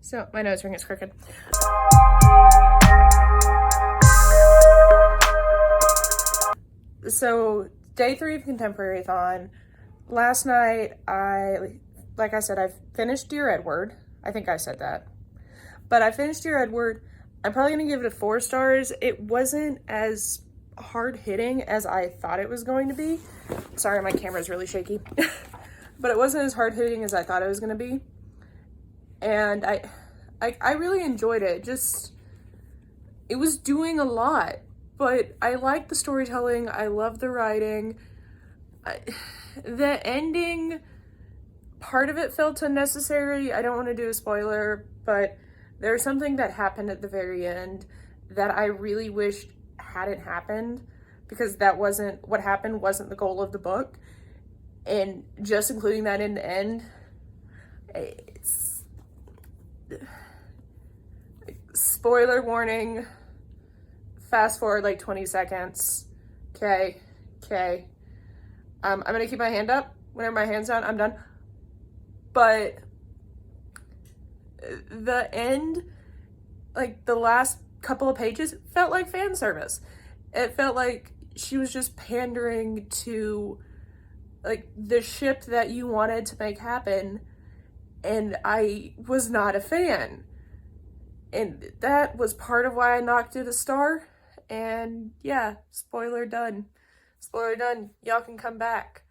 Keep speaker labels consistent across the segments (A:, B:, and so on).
A: So my nose ring is crooked. So day 3 of Contemporary-athon. Last night, like I said, I finished Dear Edward. I think I said that. But I finished Dear Edward. I'm probably going to give it a 4 stars. It wasn't as hard-hitting as I thought it was going to be. Sorry, my camera's really shaky. But it wasn't as hard-hitting as I thought it was going to be. And I really enjoyed it. It was doing a lot. But I liked the storytelling. I love the writing. The ending, part of it felt unnecessary. I don't want to do a spoiler, but there's something that happened at the very end that I really wished hadn't happened, because that wasn't what happened, wasn't the goal of the book. And just including that in the end, spoiler warning, fast forward like 20 seconds. Okay. I'm gonna keep my hand up. Whenever my hand's down, I'm done. But the end, like the last couple of pages, felt like fan service. It felt like she was just pandering to like the ship that you wanted to make happen, and I was not a fan. And that was part of why I knocked it a star. And yeah, spoiler done. Spoiler done. Y'all can come back.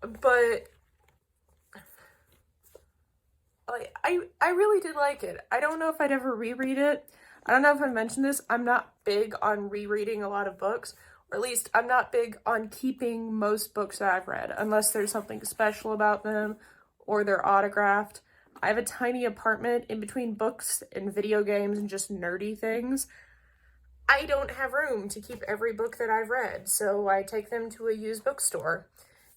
A: But like, I really did like it. I don't know if I'd ever reread it. I don't know if I mentioned this. I'm not big on rereading a lot of books, or at least I'm not big on keeping most books that I've read, unless there's something special about them or they're autographed. I have a tiny apartment in between books and video games and just nerdy things. I don't have room to keep every book that I've read, so I take them to a used bookstore,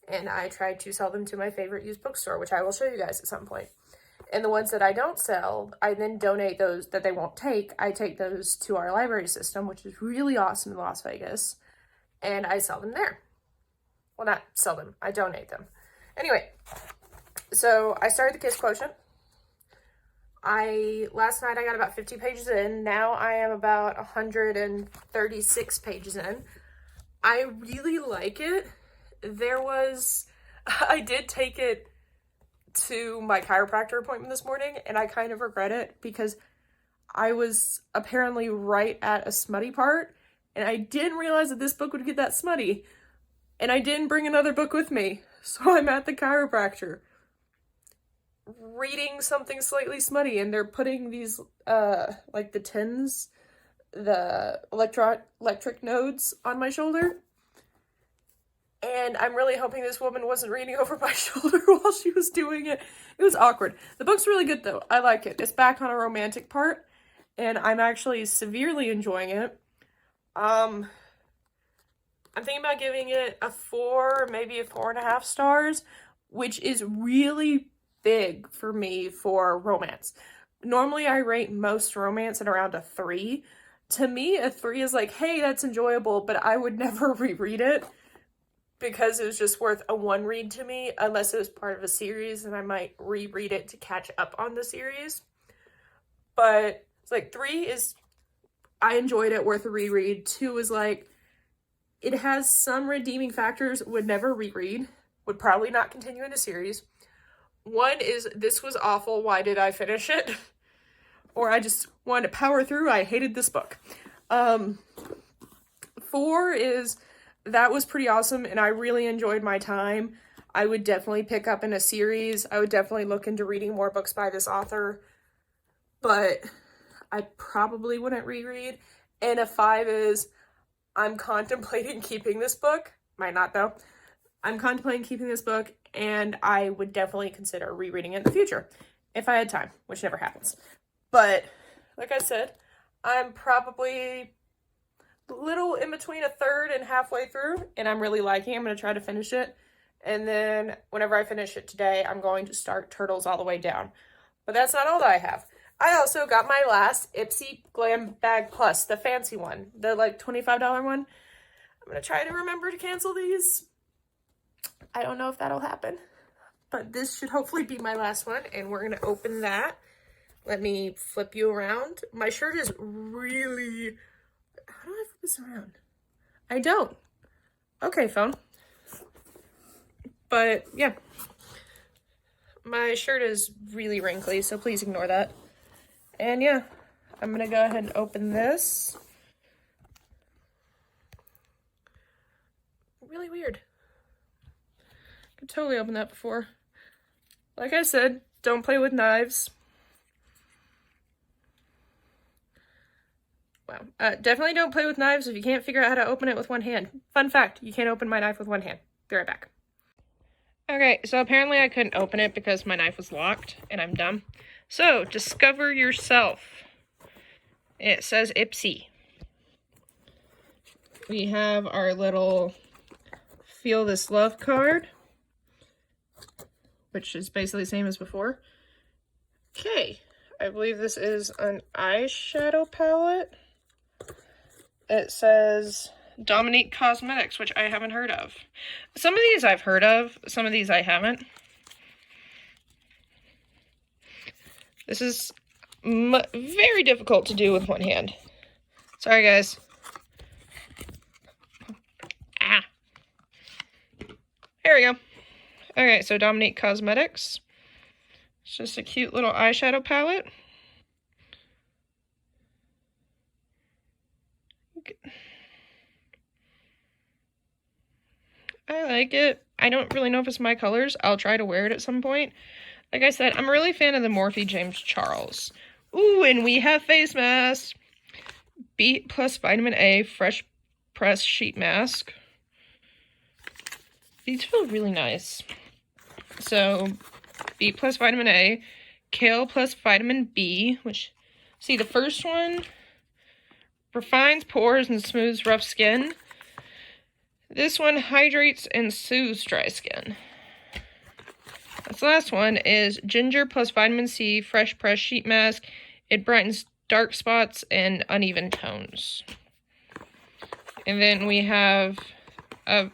A: and I try to sell them to my favorite used bookstore, which I will show you guys at some point. And the ones that I don't sell, I then donate those that they won't take. I take those to our library system, which is really awesome in Las Vegas, and I sell them there. Well, not sell them, I donate them. Anyway, so I started the Kiss Quotient. Last night I got about 50 pages in. Now I am about 136 pages in. I really like it. I did take it to my chiropractor appointment this morning, and I kind of regret it because I was apparently right at a smutty part, and I didn't realize that this book would get that smutty, and I didn't bring another book with me. So I'm at the chiropractor reading something slightly smutty, and they're putting these like the tins, the electric nodes on my shoulder, and I'm really hoping this woman wasn't reading over my shoulder while she was doing it. It was awkward. The book's really good though. I like it. It's back on a romantic part, and I'm actually severely enjoying it. I'm thinking about giving it a 4, maybe a 4.5 stars, which is really big for me for romance. Normally I rate most romance at around a 3. To me, a 3 is like, hey, that's enjoyable, but I would never reread it because it was just worth a 1 read to me, unless it was part of a series, and I might reread it to catch up on the series. But it's like 3 is, I enjoyed it, worth a reread. 2 is like, it has some redeeming factors, would never reread, would probably not continue in a series. 1 is, this was awful, why did I finish it? Or I just wanted to power through, I hated this book. 4 is, that was pretty awesome, and I really enjoyed my time. I would definitely pick up in a series. I would definitely look into reading more books by this author, but I probably wouldn't reread. And a 5 is, I'm contemplating keeping this book. Might not, though. I'm contemplating keeping this book, and I would definitely consider rereading it in the future if I had time, which never happens. But like I said, I'm probably a little in between a third and halfway through, and I'm really liking it. I'm going to try to finish it, and then whenever I finish it today, I'm going to start Turtles All the Way Down. But that's not all that I have. I also got my last Ipsy Glam Bag Plus, the fancy one, the like $25 one. I'm going to try to remember to cancel these. I don't know if that'll happen, but this should hopefully be my last one, and we're going to open that Let me flip you around. My shirt is really... How do I flip this around? I don't. Okay, phone. But yeah. My shirt is really wrinkly, so please ignore that. And yeah, I'm gonna go ahead and open this. Really weird. Could totally open that before. Like I said, don't play with knives. Wow. Definitely don't play with knives if you can't figure out how to open it with one hand. Fun fact, you can't open my knife with one hand. Be right back. Okay, so apparently I couldn't open it because my knife was locked, and I'm dumb. So, discover yourself. It says Ipsy. We have our little Feel This Love card, which is basically the same as before. Okay, I believe this is an eyeshadow palette. It says Dominique Cosmetics, which I haven't heard of. Some of these I've heard of, some of these I haven't. This is very difficult to do with one hand. Sorry, guys. Ah. There we go. Okay, so Dominique Cosmetics. It's just a cute little eyeshadow palette. I like it. I don't really know if it's my colors. I'll try to wear it at some point. Like I said, I'm a really fan of the Morphe James Charles. Ooh, and we have face masks. Beet plus vitamin A fresh press sheet mask. These feel really nice. So, beet plus vitamin A, kale plus vitamin B, which, see, the first one refines pores and smooths rough skin. This one hydrates and soothes dry skin. This last one is ginger plus vitamin C fresh press sheet mask. It brightens dark spots and uneven tones. And then we have a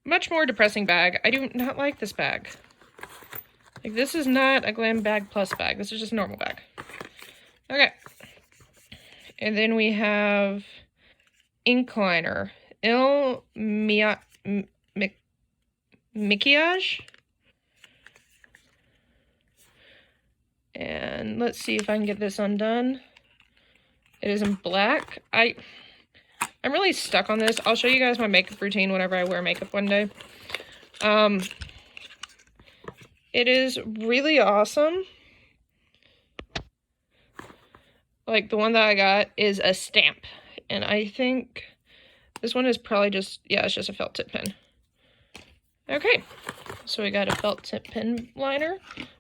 A: much more depressing bag. I do not like this bag. Like, this is not a Glam Bag Plus bag. This is just a normal bag. Okay. And then we have ink liner. Il Maquillage. And let's see if I can get this undone. It is in black. I'm really stuck on this. I'll show you guys my makeup routine whenever I wear makeup one day. It is really awesome. Like, the one that I got is a stamp. And I think this one is probably just, yeah, it's just a felt tip pen. Okay, so we got a felt tip pen liner,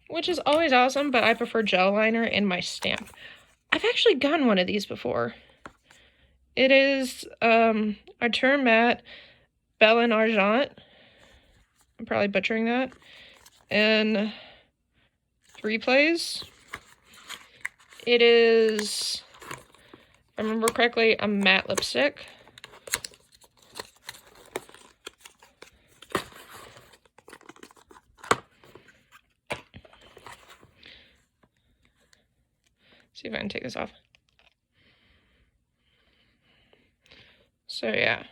A: which is always awesome, but I prefer gel liner in my stamp. I've actually gotten one of these before. It is Artur Matte Belle en Argent. I'm probably butchering that. And 3 plays. It is, if I remember correctly, a matte lipstick. See if I can take this off. So yeah.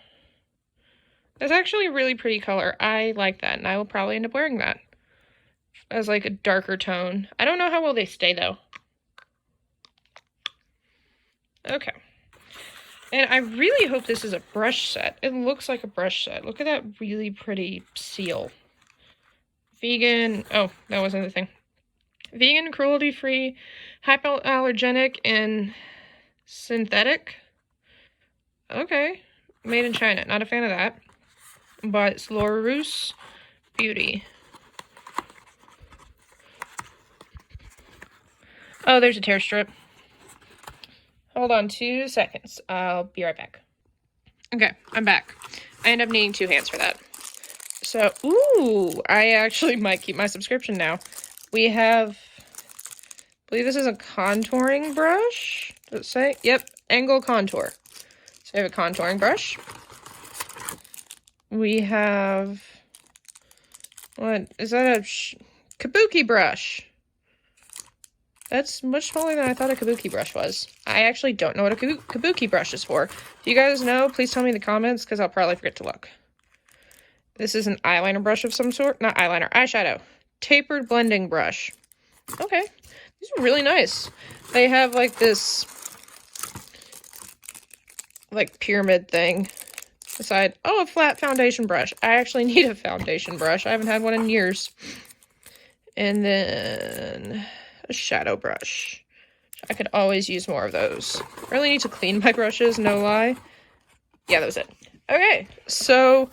A: That's actually a really pretty color. I like that, and I will probably end up wearing that as like a darker tone. I don't know how well they stay though. Okay. And I really hope this is a brush set. It looks like a brush set. Look at that really pretty seal. Vegan. Oh, that wasn't the thing. Vegan, cruelty-free, hypoallergenic, and synthetic. Okay. Made in China. Not a fan of that. But it's Laura Roos Beauty. Oh, there's a tear strip. Hold on 2 seconds. I'll be right back. Okay, I'm back. I end up needing 2 hands for that. So, ooh, I actually might keep my subscription now. We have, I believe this is a contouring brush. Does it say? Yep, Angle Contour. So we have a contouring brush. We have, what, is that a kabuki brush? That's much smaller than I thought a kabuki brush was. I actually don't know what a kabuki brush is for. If you guys know, please tell me in the comments, because I'll probably forget to look. This is an eyeliner brush of some sort. Not eyeliner, eyeshadow. Tapered blending brush. Okay. These are really nice. They have like this like pyramid thing beside. Oh, a flat foundation brush. I actually need a foundation brush. I haven't had one in years. And then a shadow brush. I could always use more of those. Really need to clean my brushes, no lie. Yeah, that was it. Okay, so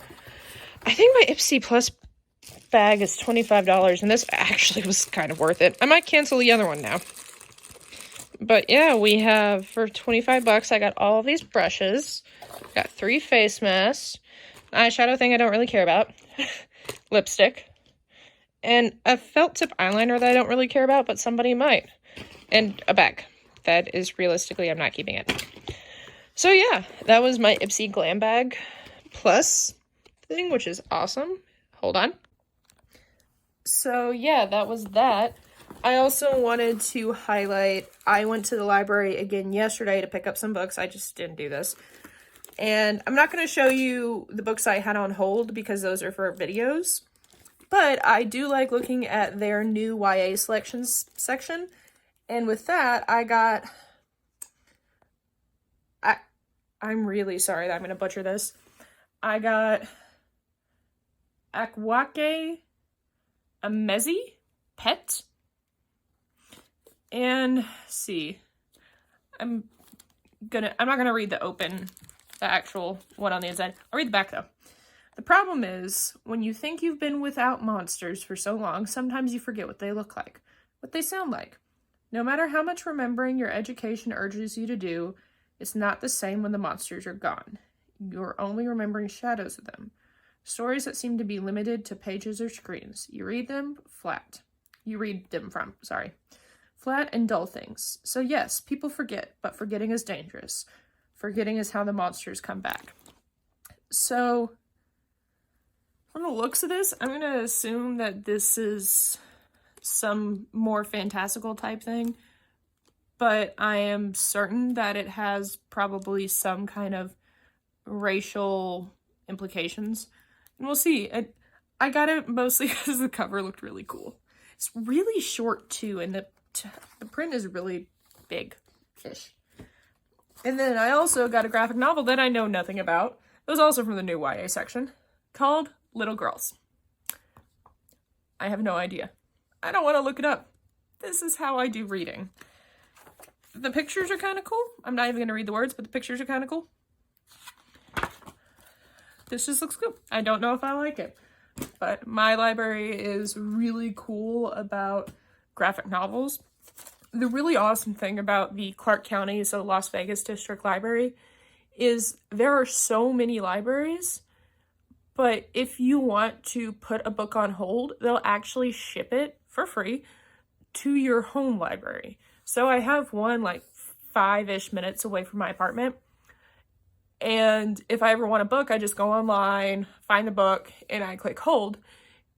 A: I think my Ipsy Plus bag is $25, and this actually was kind of worth it. I might cancel the other one now. But yeah, we have, for 25 bucks, I got all of these brushes. Got 3 face masks. Eyeshadow thing I don't really care about. Lipstick. And a felt tip eyeliner that I don't really care about, but somebody might. And a bag. That is realistically, I'm not keeping it. So yeah, that was my Ipsy Glam Bag Plus thing, which is awesome. Hold on. So yeah, that was that. I also wanted to highlight, I went to the library again yesterday to pick up some books. I just didn't do this. And I'm not going to show you the books I had on hold because those are for videos. But I do like looking at their new YA selections section. And with that, I got... I'm really sorry that I'm going to butcher this. I got Akwake Amezi Pet. And see, I'm not gonna read the actual one on the inside. I'll read the back though. The problem is, when you think you've been without monsters for so long, sometimes you forget what they look like, what they sound like. No matter how much remembering your education urges you to do, it's not the same when the monsters are gone. You're only remembering shadows of them. Stories that seem to be limited to pages or screens. You read them flat. Flat and dull things. So yes, people forget, but forgetting is dangerous. Forgetting is how the monsters come back. So, from the looks of this, I'm going to assume that this is some more fantastical type thing. But I am certain that it has probably some kind of racial implications. And we'll see. I got it mostly because the cover looked really cool. It's really short too, and the print is really big-ish. And then I also got a graphic novel that I know nothing about. It was also from the new YA section, called Little Girls. I have no idea. I don't want to look it up. This is how I do reading. The pictures are kind of cool. I'm not even going to read the words, but the pictures are kind of cool. This just looks cool. I don't know if I like it. But my library is really cool about graphic novels. The really awesome thing about the Clark County, so Las Vegas District Library, is there are so many libraries, but if you want to put a book on hold, they'll actually ship it for free to your home library. So I have one like 5-ish minutes away from my apartment. And if I ever want a book, I just go online, find the book, and I click hold.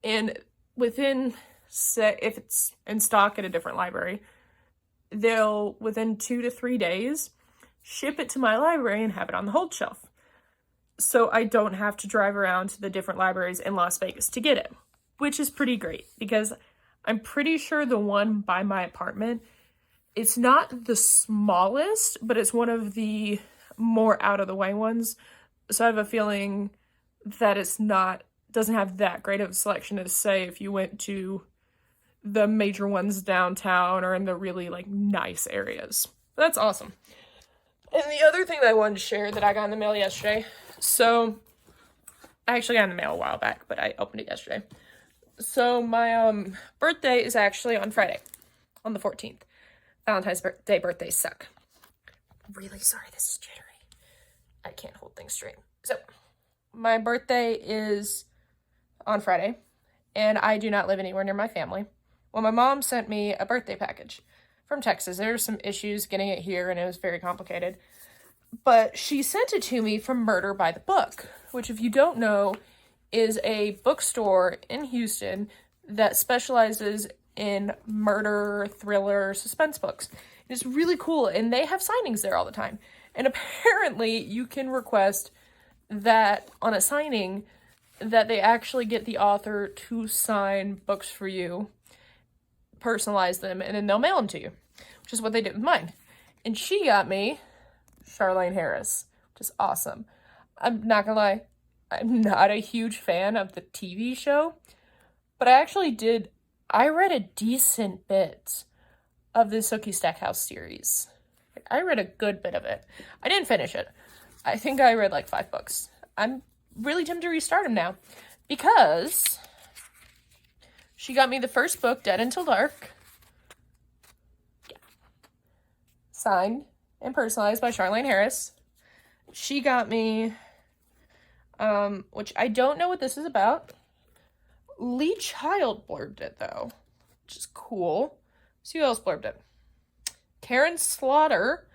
A: And within, if it's in stock at a different library, they'll, within 2 to 3 days, ship it to my library and have it on the hold shelf. So I don't have to drive around to the different libraries in Las Vegas to get it, which is pretty great because I'm pretty sure the one by my apartment, it's not the smallest, but it's one of the more out of the way ones. So I have a feeling that doesn't have that great of a selection as, say, if you went to the major ones downtown or in the really like nice areas. That's awesome. And the other thing that I wanted to share that I got in the mail yesterday. So I actually got in the mail a while back, but I opened it yesterday. So my birthday is actually on Friday, on the 14th. Valentine's Day birthdays suck. Really sorry, this is jittery. I can't hold things straight. So, my birthday is on Friday, and I do not live anywhere near my family. Well, my mom sent me a birthday package from Texas. There were some issues getting it here, and it was very complicated. But she sent it to me from Murder by the Book, which, if you don't know, is a bookstore in Houston that specializes in murder, thriller, suspense books. It's really cool, and they have signings there all the time. And apparently you can request that on a signing that they actually get the author to sign books for you, personalize them, and then they'll mail them to you, which is what they did with mine. And she got me Charlaine Harris, which is awesome. I'm not gonna lie, I'm not a huge fan of the TV show, but I read a decent bit of the Sookie Stackhouse series. I read a good bit of it. I didn't finish it. I think I read like 5 books. I'm really tempted to restart them now because she got me the first book, Dead Until Dark. Yeah. Signed and personalized by Charlaine Harris. She got me, which I don't know what this is about. Lee Child blurbed it, though, which is cool. See who else blurbed it. Karen Slaughter.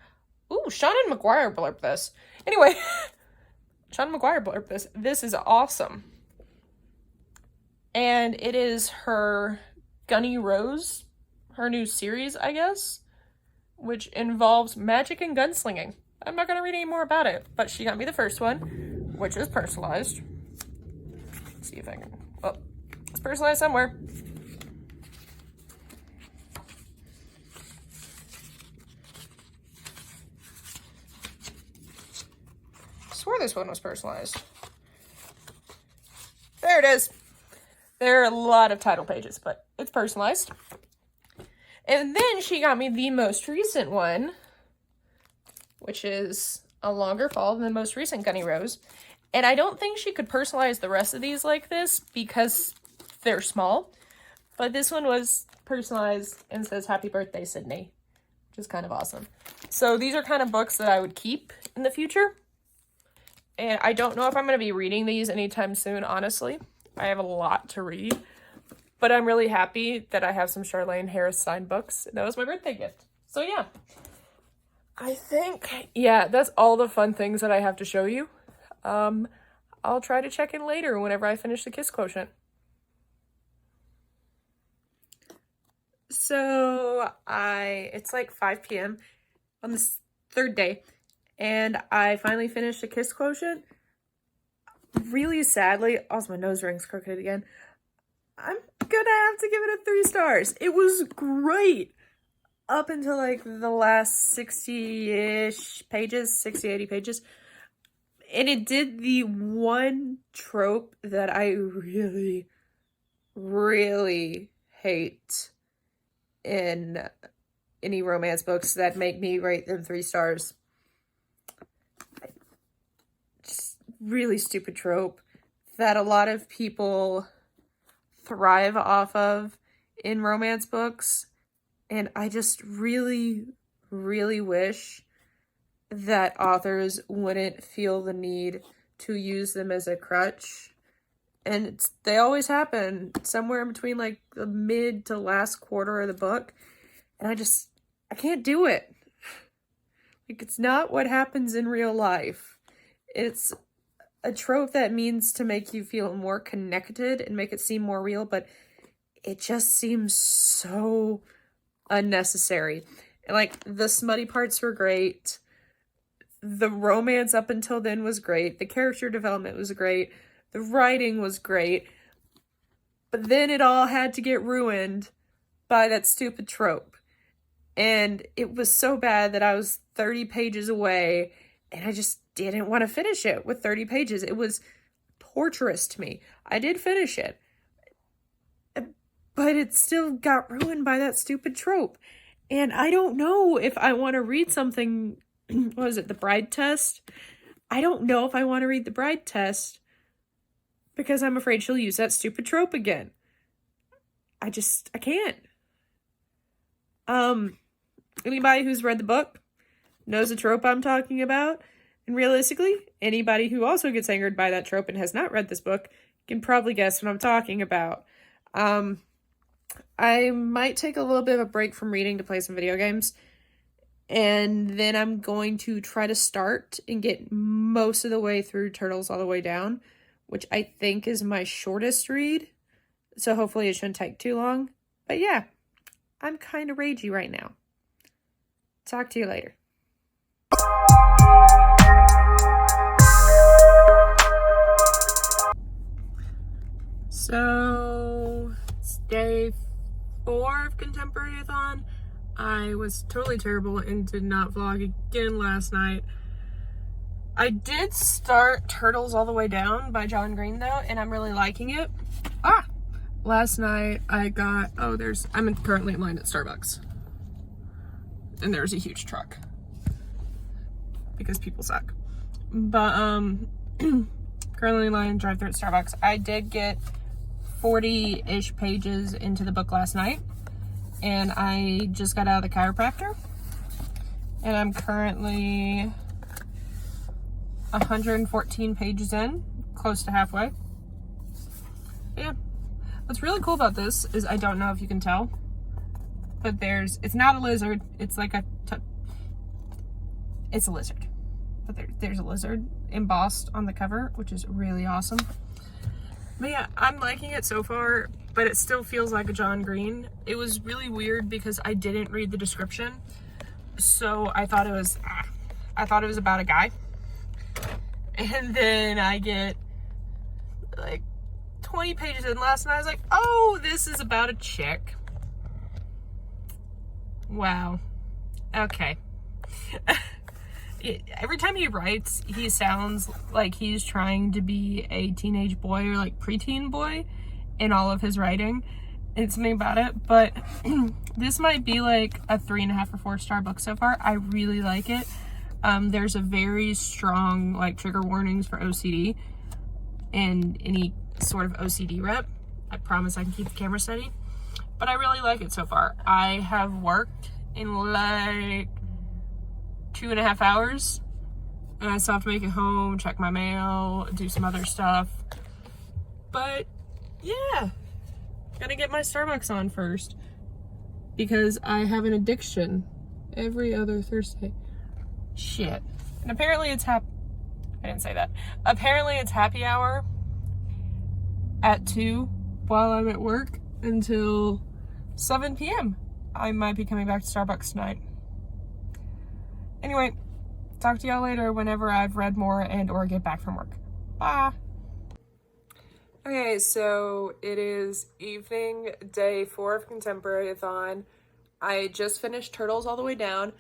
A: Ooh, Shannon McGuire blurbed this. Anyway, Shannon McGuire blurbed this. This is awesome. And it is her Gunny Rose, her new series, I guess, which involves magic and gunslinging. I'm not going to read any more about it, but she got me the first one, which is personalized. Let's see if I can... Oh, it's personalized somewhere. I swore this one was personalized. There it is. There are a lot of title pages, but it's personalized. And then she got me the most recent one, which is a longer fall than the most recent Gunny Rose. And I don't think she could personalize the rest of these like this because they're small. But this one was personalized and says, "Happy birthday, Sydney," which is kind of awesome. So these are kind of books that I would keep in the future. And I don't know if I'm going to be reading these anytime soon, honestly. I have a lot to read. But I'm really happy that I have some Charlaine Harris signed books. That was my birthday gift. So yeah. I think, yeah, that's all the fun things that I have to show you. I'll try to check in later whenever I finish the Kiss Quotient. So it's like 5 p.m. on this 3rd day, and I finally finished the Kiss Quotient. Really sadly, also my nose ring's crooked again. I'm gonna have to give it a 3 stars. It was great up until like the last 60-ish pages, 60, 80 pages. And it did the one trope that I really, really hate in any romance books that make me rate them 3 stars. Just really stupid trope that a lot of people thrive off of in romance books. And I just really, really wish that authors wouldn't feel the need to use them as a crutch. And they always happen somewhere in between like the mid to last quarter of the book. And I can't do it. Like, it's not what happens in real life. It's a trope that means to make you feel more connected and make it seem more real, but it just seems so unnecessary. And like, the smutty parts were great. The romance up until then was great. The character development was great. The writing was great. But then it all had to get ruined by that stupid trope. And it was so bad that I was 30 pages away and I just didn't want to finish it with 30 pages. It was torturous to me. I did finish it, but it still got ruined by that stupid trope. And I don't know if I want to read something. What was it? The Bride Test? I don't know if I want to read The Bride Test because I'm afraid she'll use that stupid trope again. I can't. Anybody who's read the book knows the trope I'm talking about. And realistically, anybody who also gets angered by that trope and has not read this book can probably guess what I'm talking about. I might take a little bit of a break from reading to play some video games. And then I'm going to try to start and get most of the way through Turtles All the Way Down, which I think is my shortest read. So hopefully it shouldn't take too long. But yeah. I'm kind of ragey right now. Talk to you later. So, it's day 4 of Contemporary-athon. I was totally terrible and did not vlog again last night. I did start Turtles All the Way Down by John Green though, and I'm really liking it. Last night I got, I'm currently in line at Starbucks. And there's a huge truck. Because people suck. But, currently in line, drive through at Starbucks. I did get 40-ish pages into the book last night. And I just got out of the chiropractor. And I'm currently 114 pages in, close to halfway. Yeah. What's really cool about this is, I don't know if you can tell, but it's not a lizard, it's like it's a lizard. But there's a lizard embossed on the cover, which is really awesome. But yeah, I'm liking it so far, but it still feels like a John Green. It was really weird because I didn't read the description, so I thought it was about a guy. And then I get like 20 pages in last night. I was like, oh, this is about a chick. Wow. Okay. Every time he writes, he sounds like he's trying to be a teenage boy or like preteen boy in all of his writing. And something about it, but this might be like a 3.5 or 4-star book so far. I really like it. There's a very strong like trigger warnings for OCD and any sort of OCD rep. I promise I can keep the camera steady, but I really like it so far. I have worked in like 2.5 hours and I still have to make it home, check my mail, do some other stuff. But yeah, gotta get my Starbucks on first because I have an addiction every other Thursday. Shit. And apparently it's I didn't say that. Apparently it's happy hour at 2 while I'm at work until 7 p.m. I might be coming back to Starbucks tonight. Anyway, talk to y'all later whenever I've read more and or get back from work. Bye. Okay, so it is evening, day 4 of Contemporary-athon. I just finished Turtles All the Way Down.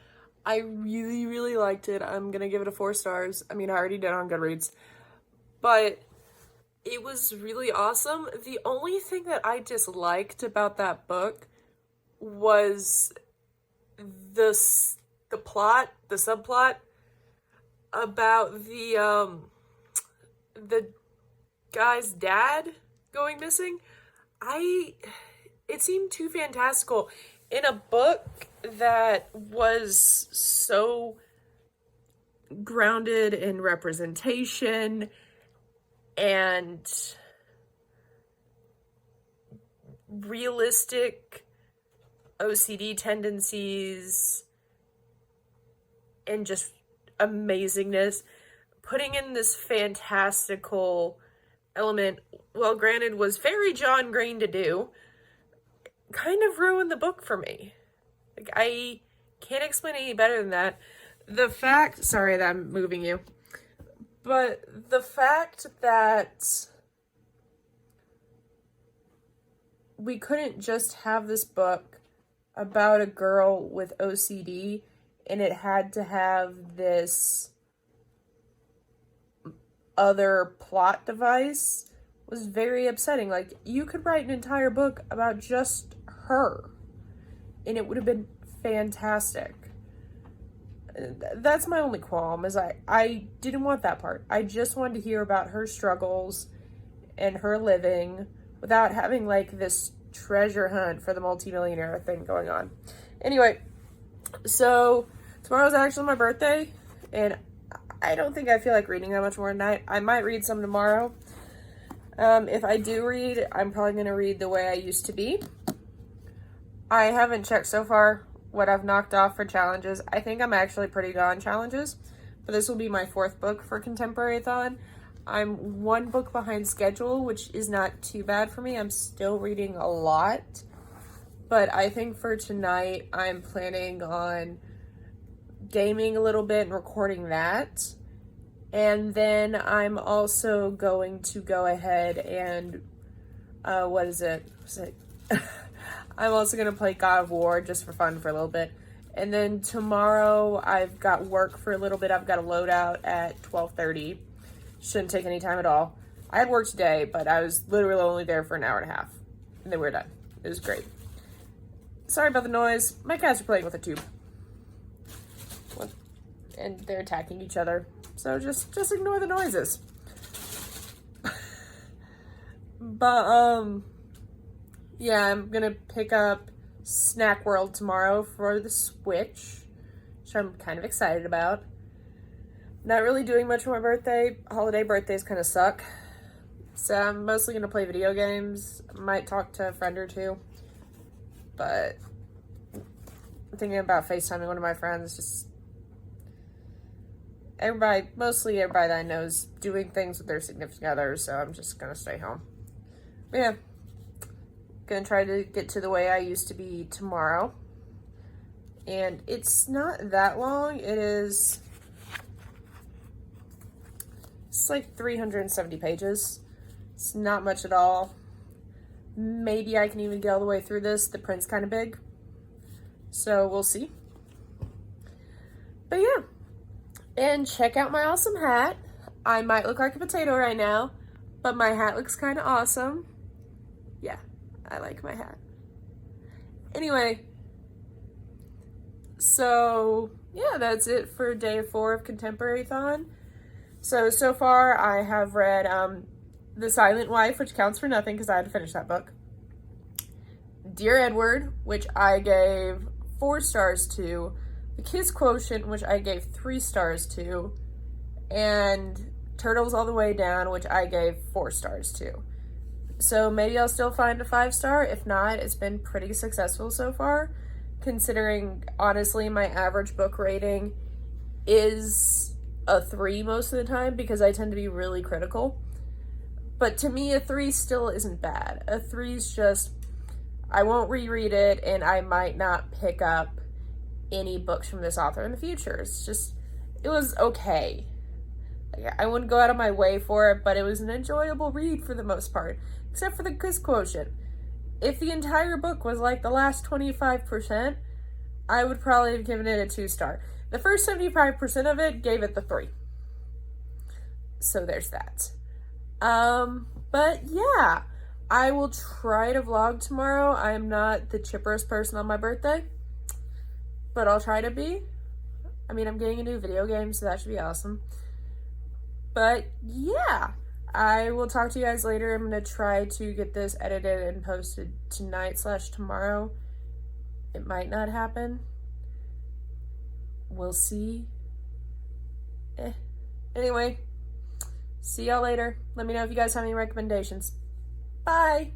A: I really, really liked it. I'm gonna give it a 4 stars. I mean, I already did on Goodreads. But it was really awesome. The only thing that I disliked about that book was the plot, the subplot about the guy's dad going missing. It seemed too fantastical in a book that was so grounded in representation and realistic OCD tendencies and just amazingness. Putting in this fantastical element, well, granted, was very John Green to do, kind of ruined the book for me. Like, I can't explain it any better than that. Sorry that I'm moving you, but the fact that we couldn't just have this book about a girl with OCD and it had to have this other plot device was very upsetting. Like, you could write an entire book about just her and it would have been fantastic. That's my only qualm, is I didn't want that part. I just wanted to hear about her struggles and her living without having like this treasure hunt for the multimillionaire thing going on. Anyway, so tomorrow's actually my birthday and I don't think I feel like reading that much more tonight. I might read some tomorrow. If I do read, I'm probably going to read The Way I Used to Be. I haven't checked so far what I've knocked off for challenges. I think I'm actually pretty good on challenges, but this will be my 4th book for Contemporary-athon. I'm 1 book behind schedule, which is not too bad for me. I'm still reading a lot, But I think for tonight, I'm planning on gaming a little bit and recording that. And then I'm also going to go ahead and, what is it? I'm also going to play God of War just for fun for a little bit. And then tomorrow I've got work for a little bit. I've got a loadout at 12:30. Shouldn't take any time at all. I had work today, but I was literally only there for an hour and a half. And then we're done. It was great. Sorry about the noise. My cats are playing with a tube. And they're attacking each other. So just ignore the noises. But, yeah, I'm gonna pick up Snack World tomorrow for the Switch, which I'm kind of excited about. Not really doing much for my birthday. Holiday birthdays kind of suck. So I'm mostly gonna play video games. Might talk to a friend or two. But I'm thinking about FaceTiming one of my friends. Just mostly everybody that I know is doing things with their significant others, so I'm just gonna stay home. But yeah, gonna try to get to the way I used to be tomorrow. And it's not that long. It's like 370 pages. It's not much at all. Maybe I can even get all the way through this. The print's kind of big. So we'll see. But yeah. And check out my awesome hat. I might look like a potato right now, but my hat looks kind of awesome. Yeah, I like my hat. Anyway, so yeah, that's it for day 4 of Contemporary-athon. So far I have read The Silent Wife, which counts for nothing because I had to finish that book. Dear Edward, which I gave 4 stars to. The Kiss Quotient, which I gave 3 stars to. And Turtles All the Way Down, which I gave 4 stars to. So maybe I'll still find a 5-star. If not, it's been pretty successful so far, considering, honestly, my average book rating is a 3 most of the time because I tend to be really critical. But to me, a 3 still isn't bad. A 3 is just, I won't reread it, and I might not pick up any books from this author in the future. It's just, it was okay. Like, I wouldn't go out of my way for it, but it was an enjoyable read for the most part, except for the Kiss Quotient. If the entire book was like the last 25%, I would probably have given it a 2-star. The first 75% of it gave it the 3. So there's that. But yeah, I will try to vlog tomorrow. I'm not the chipperest person on my birthday, but I'll try to be. I mean, I'm getting a new video game, so that should be awesome. But yeah, I will talk to you guys later. I'm going to try to get this edited and posted tonight/tomorrow. It might not happen. We'll see. Anyway, see y'all later. Let me know if you guys have any recommendations. Bye!